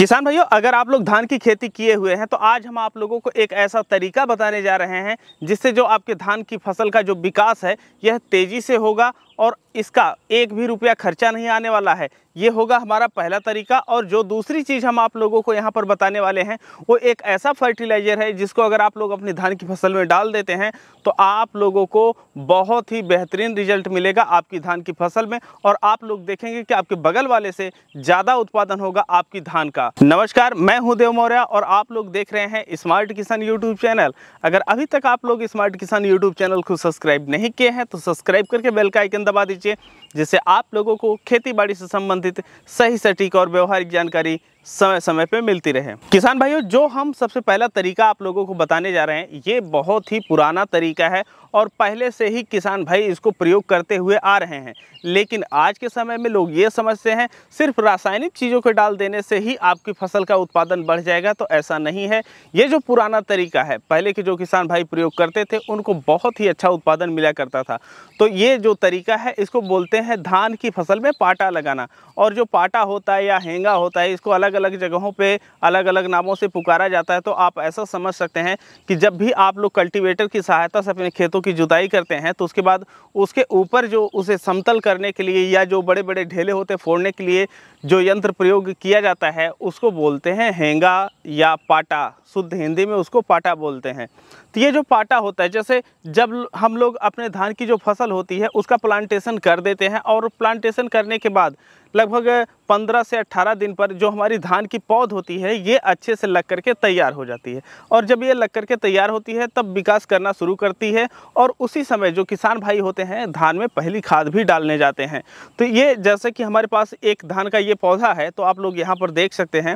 किसान भाइयों, अगर आप लोग धान की खेती किए हुए हैं तो आज हम आप लोगों को एक ऐसा तरीका बताने जा रहे हैं जिससे जो आपके धान की फसल का जो विकास है यह तेज़ी से होगा और इसका एक भी रुपया खर्चा नहीं आने वाला है। ये होगा हमारा पहला तरीका। और जो दूसरी चीज़ हम आप लोगों को यहाँ पर बताने वाले हैं वो एक ऐसा फर्टिलाइज़र है जिसको अगर आप लोग अपनी धान की फसल में डाल देते हैं तो आप लोगों को बहुत ही बेहतरीन रिजल्ट मिलेगा आपकी धान की फसल में, और आप लोग देखेंगे कि आपके बगल वाले से ज़्यादा उत्पादन होगा आपकी धान का। नमस्कार, मैं हूं देव मौर्य और आप लोग देख रहे हैं स्मार्ट किसान यूट्यूब चैनल। अगर अभी तक आप लोग स्मार्ट किसान यूट्यूब चैनल को सब्सक्राइब नहीं किए हैं तो सब्सक्राइब करके बेल का आइकन दबा दीजिए, जिससे आप लोगों को खेती बाड़ी से संबंधित सही सटीक और व्यवहारिक जानकारी समय समय पे मिलती रहे। किसान भाइयों, जो हम सबसे पहला तरीका आप लोगों को बताने जा रहे हैं ये बहुत ही पुराना तरीका है और पहले से ही किसान भाई इसको प्रयोग करते हुए आ रहे हैं, लेकिन आज के समय में लोग ये समझते हैं सिर्फ रासायनिक चीज़ों को डाल देने से ही आपकी फसल का उत्पादन बढ़ जाएगा। तो ऐसा नहीं है। ये जो पुराना तरीका है, पहले के जो किसान भाई प्रयोग करते थे उनको बहुत ही अच्छा उत्पादन मिला करता था। तो ये जो तरीका है इसको बोलते हैं धान की फसल में पाटा लगाना। और जो पाटा होता है या हेंगा होता है, इसको अलग अलग जगहों पे अलग अलग नामों से पुकारा जाता है। तो आप ऐसा समझ सकते हैं कि जब भी आप लोग कल्टीवेटर की सहायता से अपने खेतों की जुताई करते हैं तो उसके बाद उसके ऊपर जो उसे समतल करने के लिए या जो बड़े बड़े ढेले होते हैं फोड़ने के लिए जो यंत्र प्रयोग किया जाता है उसको बोलते हैं हेंगा या पाटा। शुद्ध हिंदी में उसको पाटा बोलते हैं। तो ये जो पाटा होता है, जैसे जब हम लोग अपने धान की जो फसल होती है उसका प्लांटेशन कर देते हैं और प्लांटेशन करने के बाद लगभग 15 से 18 दिन पर जो हमारी धान की पौध होती है ये अच्छे से लग करके तैयार हो जाती है। और जब ये लग करके तैयार होती है तब विकास करना शुरू करती है और उसी समय जो किसान भाई होते हैं धान में पहली खाद भी डालने जाते हैं। तो ये जैसे कि हमारे पास एक धान का ये पौधा है तो आप लोग यहाँ पर देख सकते हैं।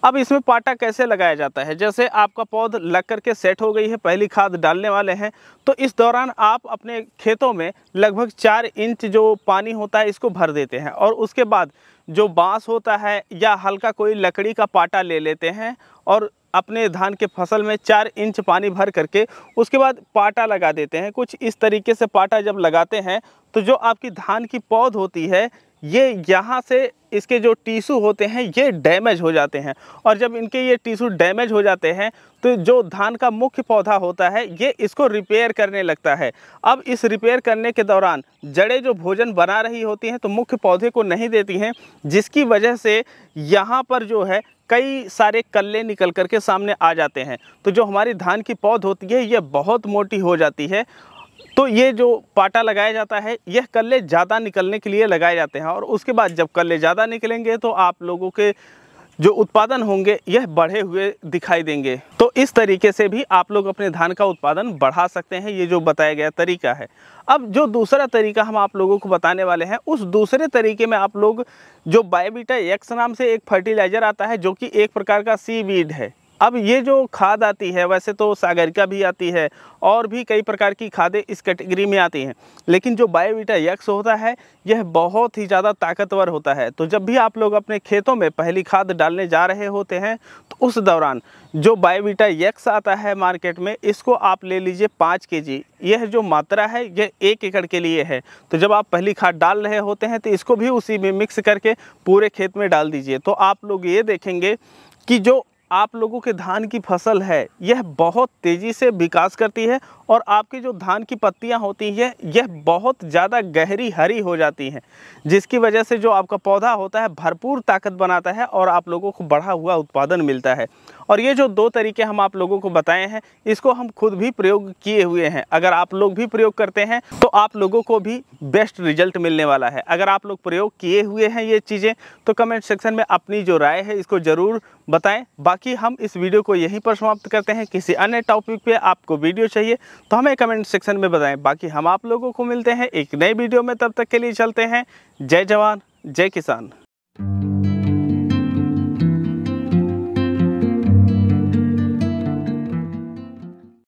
अब इसमें पाटा कैसे लगाया जाता है, जैसे आपका पौध लग करके सेट हो गई है, पहली खाद डालने वाले हैं, तो इस दौरान आप अपने खेतों में लगभग 4 इंच जो पानी होता है इसको भर देते हैं और उसके बाद जो बांस होता है या हल्का कोई लकड़ी का पाटा ले लेते हैं और अपने धान के फसल में 4 इंच पानी भर करके उसके बाद पाटा लगा देते हैं। कुछ इस तरीके से पाटा जब लगाते हैं तो जो आपकी धान की पौध होती है ये यहाँ से इसके जो टिश्यू होते हैं ये डैमेज हो जाते हैं, और जब इनके ये टिश्यू डैमेज हो जाते हैं तो जो धान का मुख्य पौधा होता है ये इसको रिपेयर करने लगता है। अब इस रिपेयर करने के दौरान जड़ें जो भोजन बना रही होती हैं तो मुख्य पौधे को नहीं देती हैं, जिसकी वजह से यहाँ पर जो है कई सारे कल्ले निकल करके सामने आ जाते हैं। तो जो हमारी धान की पौध होती है ये बहुत मोटी हो जाती है। तो ये जो पाटा लगाया जाता है यह कल्ले ज़्यादा निकलने के लिए लगाए जाते हैं, और उसके बाद जब कल्ले ज़्यादा निकलेंगे तो आप लोगों के जो उत्पादन होंगे यह बढ़े हुए दिखाई देंगे। तो इस तरीके से भी आप लोग अपने धान का उत्पादन बढ़ा सकते हैं। ये जो बताया गया तरीका है। अब जो दूसरा तरीका हम आप लोगों को बताने वाले हैं उस दूसरे तरीके में आप लोग जो बायोवीटा एक्स नाम से एक फर्टिलाइज़र आता है जो कि एक प्रकार का सीवीड है। अब ये जो खाद आती है, वैसे तो सागरिका भी आती है और भी कई प्रकार की खादें इस कैटेगरी में आती हैं, लेकिन जो बायोवीटा एक्स होता है यह बहुत ही ज़्यादा ताकतवर होता है। तो जब भी आप लोग अपने खेतों में पहली खाद डालने जा रहे होते हैं तो उस दौरान जो बायोवीटा एक्स आता है मार्केट में इसको आप ले लीजिए 5 kg। यह जो मात्रा है यह 1 एकड़ के लिए है। तो जब आप पहली खाद डाल रहे होते हैं तो इसको भी उसी में मिक्स करके पूरे खेत में डाल दीजिए। तो आप लोग ये देखेंगे कि जो आप लोगों के धान की फसल है यह बहुत तेज़ी से विकास करती है और आपकी जो धान की पत्तियां होती हैं यह बहुत ज़्यादा गहरी हरी हो जाती हैं, जिसकी वजह से जो आपका पौधा होता है भरपूर ताकत बनाता है और आप लोगों को बढ़ा हुआ उत्पादन मिलता है। और ये जो 2 तरीके हम आप लोगों को बताए हैं इसको हम खुद भी प्रयोग किए हुए हैं। अगर आप लोग भी प्रयोग करते हैं तो आप लोगों को भी बेस्ट रिजल्ट मिलने वाला है। अगर आप लोग प्रयोग किए हुए हैं ये चीज़ें तो कमेंट सेक्शन में अपनी जो राय है इसको ज़रूर बताएं। बाकी हम इस वीडियो को यहीं पर समाप्त करते हैं। किसी अन्य टॉपिक पे आपको वीडियो चाहिए तो हमें कमेंट सेक्शन में बताएं। बाकी हम आप लोगों को मिलते हैं एक नए वीडियो में, तब तक के लिए चलते हैं। जय जवान जय किसान।